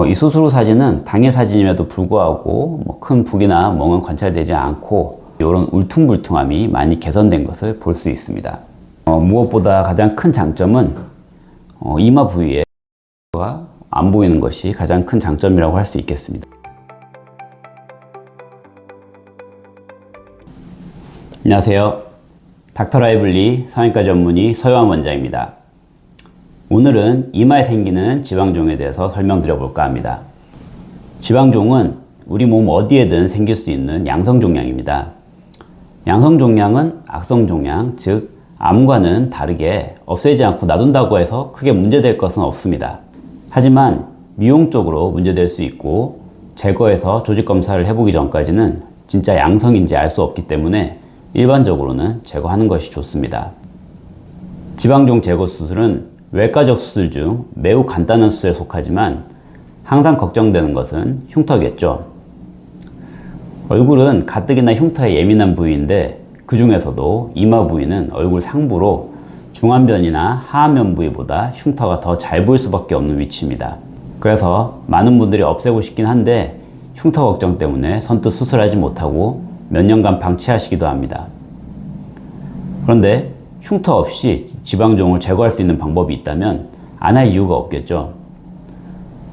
이 수술 후 사진은 당일 사진임에도 불구하고 큰 부기나 멍은 관찰되지 않고 이런 울퉁불퉁함이 많이 개선된 것을 볼 수 있습니다. 무엇보다 가장 큰 장점은 이마 부위에 안 보이는 것이 가장 큰 장점이라고 할 수 있겠습니다. 안녕하세요. 닥터 라이블리 성형외과 전문의 서유한 원장입니다. 오늘은 이마에 생기는 지방종에 대해서 설명드려 볼까 합니다. 지방종은 우리 몸 어디에든 생길 수 있는 양성종양입니다. 양성종양은 악성종양, 즉 암과는 다르게 없애지 않고 놔둔다고 해서 크게 문제될 것은 없습니다. 하지만 미용 쪽으로 문제될 수 있고 제거해서 조직검사를 해보기 전까지는 진짜 양성인지 알 수 없기 때문에 일반적으로는 제거하는 것이 좋습니다. 지방종 제거 수술은 외과적 수술 중 매우 간단한 수술에 속하지만 항상 걱정되는 것은 흉터겠죠. 얼굴은 가뜩이나 흉터에 예민한 부위인데 그 중에서도 이마 부위는 얼굴 상부로 중안면이나 하안면 부위보다 흉터가 더 잘 보일 수밖에 없는 위치입니다. 그래서 많은 분들이 없애고 싶긴 한데 흉터 걱정 때문에 선뜻 수술하지 못하고 몇 년간 방치하시기도 합니다. 그런데 흉터 없이 지방종을 제거할 수 있는 방법이 있다면 안 할 이유가 없겠죠.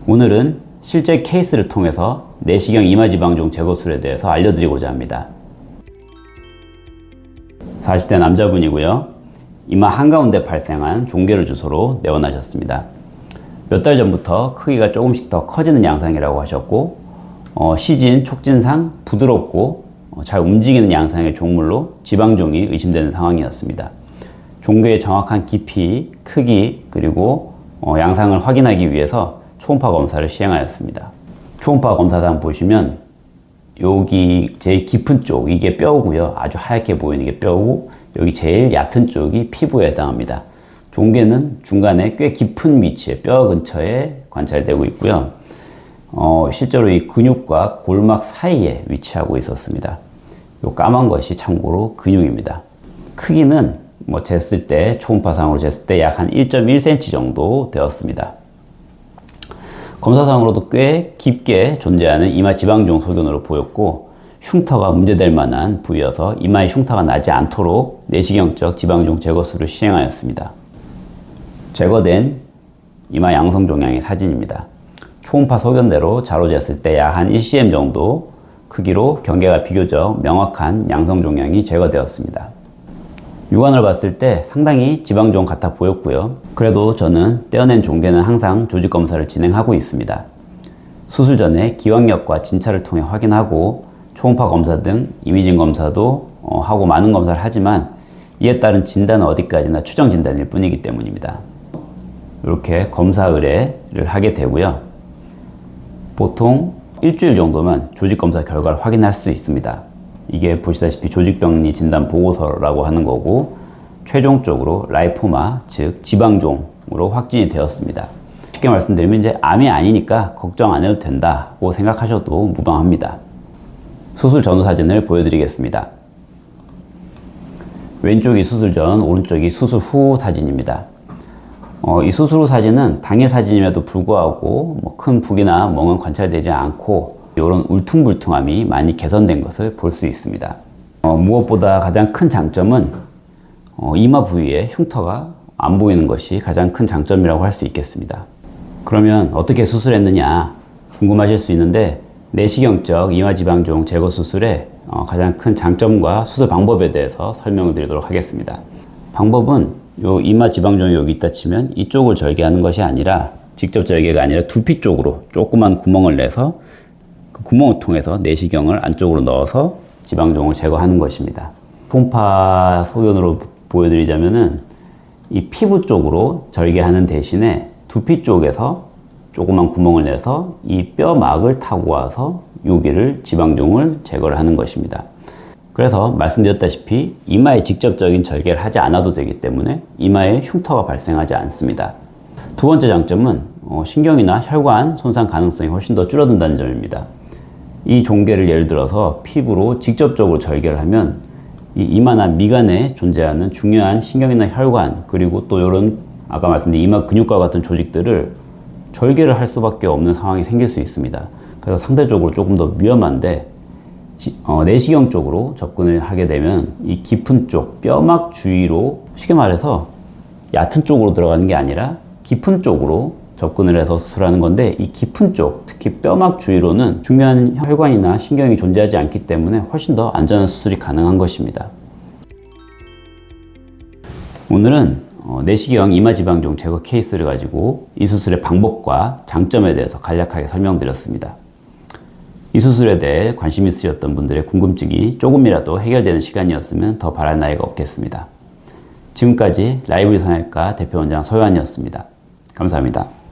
오늘은 실제 케이스를 통해서 내시경 이마지방종 제거술에 대해서 알려드리고자 합니다. 40대 남자분이고요. 이마 한가운데 발생한 종괴를 주소로 내원하셨습니다. 몇 달 전부터 크기가 조금씩 더 커지는 양상이라고 하셨고 시진, 촉진상 부드럽고 잘 움직이는 양상의 종물로 지방종이 의심되는 상황이었습니다. 종괴의 정확한 깊이, 크기, 그리고 양상을 확인하기 위해서 초음파 검사를 시행하였습니다. 초음파 검사상 보시면 여기 제일 깊은 쪽, 이게 뼈고요. 아주 하얗게 보이는 게 뼈고 여기 제일 얕은 쪽이 피부에 해당합니다. 종괴는 중간에 꽤 깊은 위치에 뼈 근처에 관찰되고 있고요. 실제로 이 근육과 골막 사이에 위치하고 있었습니다. 이 까만 것이 참고로 근육입니다. 크기는 쟀을 때, 초음파상으로 쟀을 때 약 한 1.1cm 정도 되었습니다. 검사상으로도 꽤 깊게 존재하는 이마 지방종 소견으로 보였고 흉터가 문제될 만한 부위여서 이마에 흉터가 나지 않도록 내시경적 지방종 제거술을 시행하였습니다. 제거된 이마 양성종양의 사진입니다. 초음파 소견대로 자로 쟀을 때 약 한 1cm 정도 크기로 경계가 비교적 명확한 양성종양이 제거되었습니다. 육안으로 봤을 때 상당히 지방종 같아 보였고요. 그래도 저는 떼어낸 종괴는 항상 조직검사를 진행하고 있습니다. 수술 전에 기왕력과 진찰을 통해 확인하고 초음파 검사 등 이미징 검사도 하고 많은 검사를 하지만 이에 따른 진단은 어디까지나 추정 진단일 뿐이기 때문입니다. 이렇게 검사 의뢰를 하게 되고요. 보통 일주일 정도면 조직검사 결과를 확인할 수 있습니다. 이게 보시다시피 조직병리 진단 보고서라고 하는 거고 최종적으로 라이포마, 즉 지방종으로 확진이 되었습니다. 쉽게 말씀드리면 이제 암이 아니니까 걱정 안 해도 된다고 생각하셔도 무방합니다. 수술 전후 사진을 보여드리겠습니다. 왼쪽이 수술 전, 오른쪽이 수술 후 사진입니다. 이 수술 후 사진은 당일 사진임에도 불구하고 큰 부기나 멍은 관찰되지 않고 이런 울퉁불퉁함이 많이 개선된 것을 볼 수 있습니다. 무엇보다 가장 큰 장점은 이마 부위에 흉터가 안 보이는 것이 가장 큰 장점이라고 할 수 있겠습니다. 그러면 어떻게 수술했느냐 궁금하실 수 있는데 내시경적 이마지방종 제거 수술의 가장 큰 장점과 수술 방법에 대해서 설명을 드리도록 하겠습니다. 방법은 요 이마지방종이 여기 있다 치면 이쪽을 절개하는 것이 아니라 직접 절개가 아니라 두피 쪽으로 조그만 구멍을 내서 그 구멍을 통해서 내시경을 안쪽으로 넣어서 지방종을 제거하는 것입니다. 초음파 소견으로 보여드리자면은 이 피부 쪽으로 절개하는 대신에 두피 쪽에서 조그만 구멍을 내서 이 뼈막을 타고 와서 여기를 지방종을 제거를 하는 것입니다. 그래서 말씀드렸다시피 이마에 직접적인 절개를 하지 않아도 되기 때문에 이마에 흉터가 발생하지 않습니다. 두 번째 장점은 신경이나 혈관 손상 가능성이 훨씬 더 줄어든다는 점입니다. 이 종괴를 예를 들어서 피부로 직접적으로 절개를 하면 이 이마나 미간에 존재하는 중요한 신경이나 혈관 그리고 또 이런 아까 말씀드린 이마 근육과 같은 조직들을 절개를 할 수밖에 없는 상황이 생길 수 있습니다. 그래서 상대적으로 조금 더 위험한데 내시경 쪽으로 접근을 하게 되면 이 깊은 쪽, 뼈막 주위로 쉽게 말해서 얕은 쪽으로 들어가는 게 아니라 깊은 쪽으로 접근을 해서 수술하는 건데, 이 깊은 쪽, 특히 뼈막 주위로는 중요한 혈관이나 신경이 존재하지 않기 때문에 훨씬 더 안전한 수술이 가능한 것입니다. 오늘은 내시경 이마지방종 제거 케이스를 가지고 이 수술의 방법과 장점에 대해서 간략하게 설명드렸습니다. 이 수술에 대해 관심 있으셨던 분들의 궁금증이 조금이라도 해결되는 시간이었으면 더 바랄 나위가 없겠습니다. 지금까지 라이브리 성형외과 대표원장 서요한이었습니다. 감사합니다.